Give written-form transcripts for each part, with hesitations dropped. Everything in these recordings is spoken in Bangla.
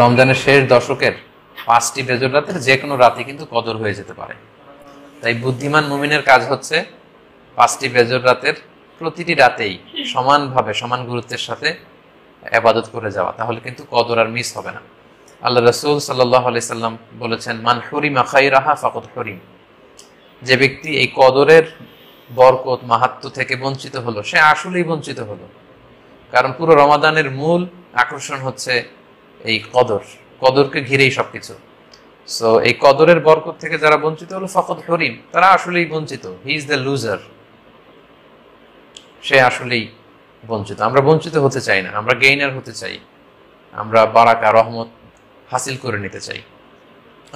রমজানের শেষ দশকের 5টি বেজর রাতের যে কোনো রাতে কিন্তু কদর হয়ে যেতে পারে। তাই বুদ্ধিমান মুমিনের কাজ হচ্ছে 5টি বেজর রাতের প্রতিটি রাতেই সমানভাবে সমান গুরুত্বের সাথে ইবাদত করে যাওয়া, তাহলে কিন্তু কদর আর মিস হবে না। আল্লাহ রাসূল সাল্লাল্লাহু আলাইহি সাল্লাম বলেছেন, মান হুরিমা খায়রাহা ফাকাদ হুরিম। যে ব্যক্তি এই কদরের বরকত মাহাত্ম্য থেকে বঞ্চিত হলো, সে আসলেই বঞ্চিত হলো। কারণ পুরো রমাদানের মূল আকর্ষণ হচ্ছে এই কদরকে ঘিরেই সবকিছু। সো এই কদরের বরকত থেকে যারা বঞ্চিত হলো ফাকাদ হুরিম, তারা আসলেই বঞ্চিত। হি ইজ দ্য লুজার, সে আসলেই বঞ্চিত। আমরা বঞ্চিত হতে চাই না, আমরা গেইনার হতে চাই, আমরা বারাকা রহমত হাসিল করে নিতে চাই।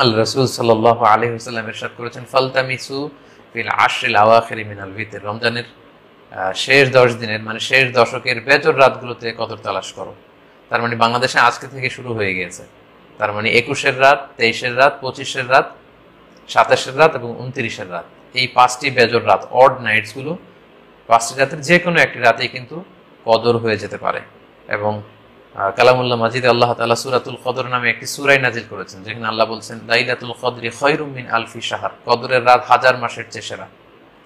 আল্লাহ রাসূল সাল্লাল্লাহু আলাইহি ওয়াসাল্লাম ইরশাদ করেছেন, ফালতামিসু ফিল আশরিল আওয়াখির মিনাল ভিতর। রমজানের শেষ 10 দিনের মানে শেষ দশকের বেজর রাতগুলোতে কদর তালাশ করো। তার মানে বাংলাদেশে আজকে থেকে শুরু হয়ে গিয়েছে। তার মানে 21-এর রাত, 23-এর রাত, 25-এর রাত, 27-এর রাত এবং 29-এর রাত, এই 5টি বেজর রাত, অড নাইটস গুলো, 5টি রাতের যে কোনো একটি রাতেই কিন্তু কদর হয়ে যেতে পারে। এবং কালামুল্লাহ মাজিদে আল্লাহ তাআলা সূরাতুল কদর নামে একটি সূরা নাজিল করেছেন, যেখানে আল্লাহ বলছেন, লাইলাতুল কদরি খায়রুম মিন আলফি শাহর। কদরের রাত 1000 মাসের চেয়ে সেরা।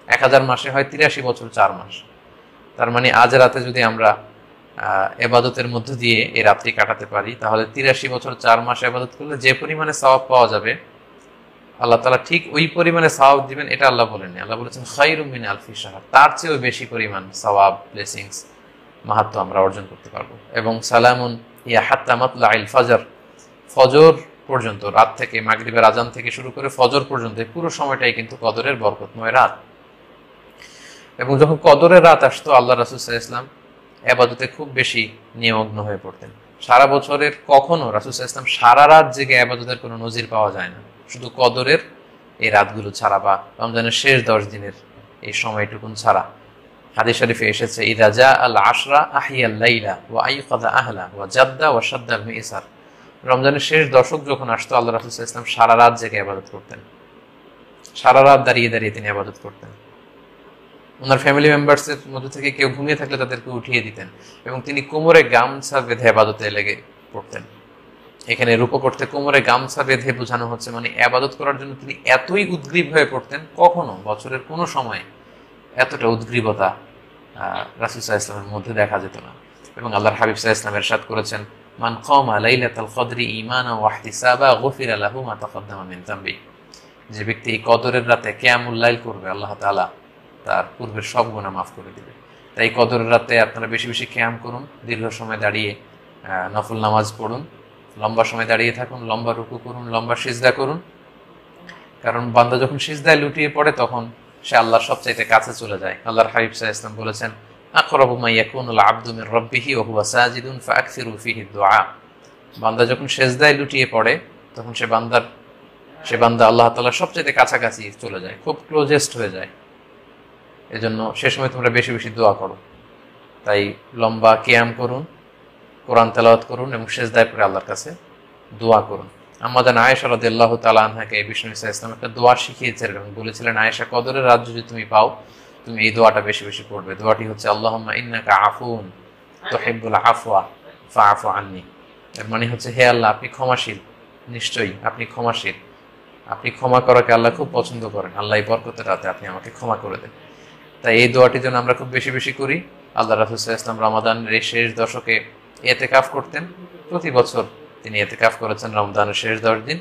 1000 মাসে হয় 83 বছর 4 মাস। তার মানে আজ রাতে যদি আমরা ইবাদতের মধ্য দিয়ে এই রাত্রি কাটাতে পারি, তাহলে 83 বছর 4 মাস ইবাদত করলে যে পরিমাণে সওয়াব পাওয়া যাবে, আল্লাহ তাআলা ঠিক ওই পরিমাণে সওয়াব দিবেন, এটা আল্লাহ বলেননি। আল্লাহ বলেছেন খায়রুম মিন আলফি শাহর, তার চেয়েও বেশি পরিমাণ সওয়াব, ব্লেসিংস, মাহাত্ম্য আমরা অর্জন করতে পারবো। এবং সালামুন ইয়া হাত্তা মাতলাইল ফজর, ফজর পর্যন্ত, রাত থেকে মাগরিবের আজান থেকে শুরু করে ফজর পর্যন্ত পুরো সময়টাই কিন্তু কদরের বরকতময় রাত। এবং যখন কদরের রাত আসতো, আল্লাহ রাসূল সাল্লাল্লাহু আলাইহি ওয়াসাল্লাম ইবাদতে খুব বেশি নিমগ্ন হয়ে পড়তেন। সারা বছরের কখনো রাসূল সাল্লাল্লাহু আলাইহি ওয়াসাল্লাম সারা রাত জেগে ইবাদতের কোনো নজির পাওয়া যায় না, শুধু কদরের এই রাতগুলো ছাড়া বা রমজানের শেষ 10 দিনের এই সময়টুকুন ছাড়া। হাদিস শরীফে এসেছে, ইযা জা আল আশরা আহিয়াল লাইলা ওয়া আইকাযা আহলা ওয়া জাদ্দা ওয়া শাদ্দাল মিসার। রমজানের শেষ দশক যখন আসতো, আল্লাহ রাসূল সাল্লাল্লাহু আলাইহি ওয়াসাল্লাম সারা রাত জেগে ইবাদত করতেন, সারা রাত দাঁড়িয়ে দাঁড়িয়ে তিনি ইবাদত করতেন। ওনার ফ্যামিলি মেম্বার্সের মধ্যে থেকে কেউ ঘুমিয়ে থাকলে তাদেরকে উঠিয়ে দিতেন এবং তিনি কোমরে গামছা বেঁধে ইবাদতে লেগে পড়তেন। এখানে রূপ করতে কোমরে গামছা বেঁধে বোঝানো হচ্ছে মানে ইবাদত করার জন্য তিনি এতই উদ্গ্রীব হয়ে পড়তেন, কখনো বছরের কোনো সময় এতটা উদ্গ্রীবতা রাসূল সাল্লাল্লাহু আলাইহি ওয়াসাল্লামের মধ্যে দেখা যেত না। এবং আল্লাহর হাবিব সাল্লাল্লাহু আলাইহি ওয়াসাল্লাম ইরশাদ করেছেন, মান কামা লাইলাতাল কদরি ঈমানান ওয়া ইহতিসাবা গুফিরা লাহু মা তাকাদ্দামা মিন যামবি। যে ব্যক্তি এই কদরের রাতে কিয়ামুল লাইল করবে, আল্লাহ তাআলা তার পূর্বের সব গুনাহ মাফ করে দিবে। তাই কদরের রাতে আপনারা বেশি বেশি কিয়াম করুন, দীর্ঘ সময় দাঁড়িয়ে নফল নামাজ পড়ুন, লম্বা সময় দাঁড়িয়ে থাকুন, লম্বা রুকু করুন, লম্বা সিজদা করুন। কারণ বান্দা যখন সিজদায় লুটিয়ে পড়ে, তখন সে আল্লাহর সবচাইতে কাছে চলে যায়। আল্লাহর হাবিব সাল্লাল্লাহু আলাইহি ওয়াসাল্লাম বলেছেন, আকরাবু মা ইয়াকুনুল আবদু মির রাব্বিহি ওয়া হুয়া সাজিদুন ফাআকসিরু ফীহি দুআ। বান্দা যখন সিজদায় লুটিয়ে পড়ে, তখন সে বান্দা আল্লাহ তাআলার সবচাইতে কাছাকাছি চলে যায়, খুব ক্লোজেস্ট হয়ে যায়। এজন্য সে সময় তোমরা বেশি বেশি দোয়া করো। তাই লম্বা কিয়াম করুন, কোরআন তেলাওয়াত করুন এবং সিজদায় পড়ে আল্লাহর কাছে দোয়া করুন। আম্মা জান আয়েশা রাদিয়াল্লাহু তাআলা আনহাকে এই বিষ্ণু সাল্লাল্লাহু আলাইহি ওয়াসাল্লাম একটা দোয়া শিখিয়েছিলেন এবং বলেছিলেন, আয়েশা, কদরের রাত যদি তুমি পাও, তুমি এই দোয়াটা বেশি বেশি পড়বে। দোয়াটি হচ্ছে, আল্লাহুম্মা ইন্নাকা আফুন তুহিব্বুল আফওয়া ফাআফু আন্নি। এর মানে হচ্ছে, হে আল্লাহ, আপনি ক্ষমাশীল, নিশ্চয়ই আপনি ক্ষমাশীল, আপনি ক্ষমা করাকে আল্লাহ খুব পছন্দ করেন, আল্লাহ এই বরকতের রাতে আপনি আমাকে ক্ষমা করে দেন। তাই এই দোয়াটি যেন আমরা খুব বেশি বেশি করি। আল্লাহ রাসূল সাল্লাল্লাহু আলাইহি ওয়াসাল্লাম রমাদানের এই শেষ দশকে ইতিকাফ করতেন। প্রতি বছর তিনি ইতিকাফ করেছেন রমজানের শেষ 10 দিন,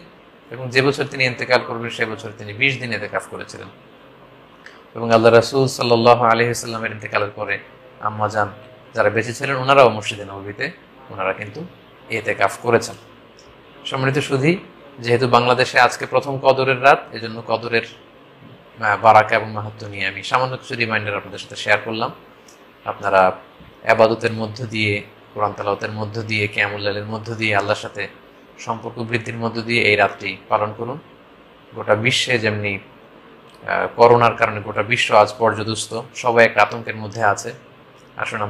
এবং যে বছর তিনি ইন্তেকাল করবেন সে বছর তিনি 20 দিন ইতিকাফ করেছিলেন। এবং আল্লাহ রাসূল সাল্লাল্লাহু আলাইহি ওয়াসাল্লামের ইন্তেকালের পরে আম্মা জান যারা বেঁচে ছিলেন, ওনারাও মসজিদে নববীতে ওনারা কিন্তু ইতিকাফ করেছেন। সম্মানিত সুধী, যেহেতু বাংলাদেশে আজকে প্রথম কদরের রাত, এজন্য কদরের বারাকা এবং মাহাত্ম্য নিয়ে আমি সামান্য কিছু রিমাইন্ডার আপনাদের সাথে শেয়ার করলাম। আপনারা ইবাদতের মধ্য দিয়ে, কোরআন তেলাওয়াতের মধ্য দিয়ে, কিয়ামুল লাইলের মধ্য দিয়ে, আল্লাহর সাথে সম্পর্ক বৃদ্ধির মধ্য দিয়ে এই রাতটি পালন করুন। গোটা বিশ্বে যেমনি করোনার কারণে গোটা বিশ্ব আজ পর্যদুস্ত, সবাই একটা আতঙ্কের মধ্যে আছে। আসুন